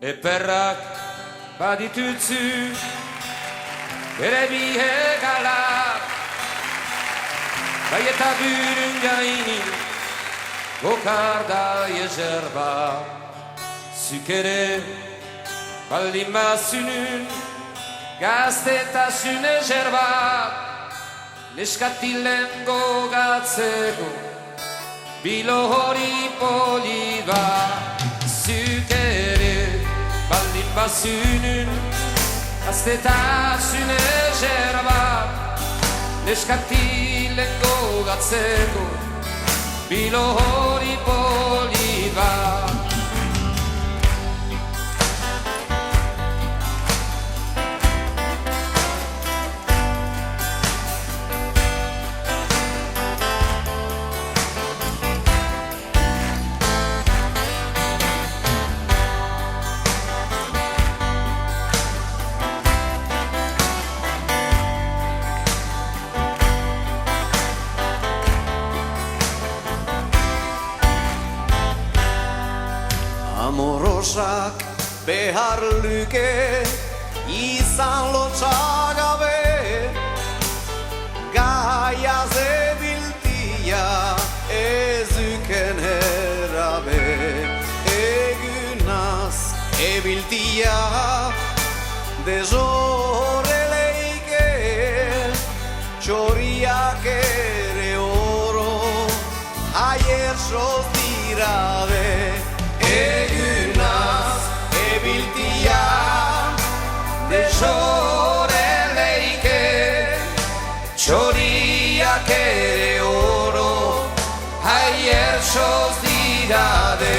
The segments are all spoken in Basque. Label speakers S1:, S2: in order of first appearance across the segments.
S1: Eperrak baditutzu bere bi hegalak, bai eta burun gainik gokarda ezerba. Zuk ere baldin bazunun gaztetasun ezerba, neskatilen gogatzeko bilo hori poli bat. Zuk ere baldin bazunun gaztetasun ezerba, neskatilen gogatzeko bilo hori poli bat.
S2: Amorosak behar luke izan lotsagabe, gaia zebiltia ezuken herabe. Egunaz ebiltia dezorreleike, txoriak ere oro aier soz dirabe. Egunaz ebiltia dezorreleike, txoriak ere oro aier soz dirabe.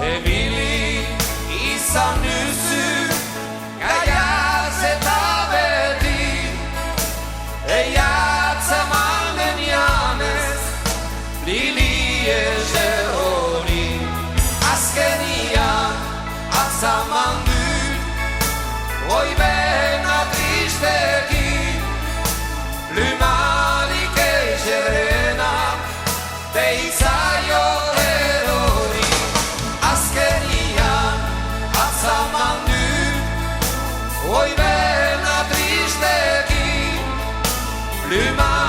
S1: Ebili izan duzu gaiaz eta beti, eiatzeman denianez lili ezer hori. Azkenian atzaman dut oibena tristekin, lumalik ezerena deitzaio erori. Azkenian atzaman dut oibena tristekin, lumalik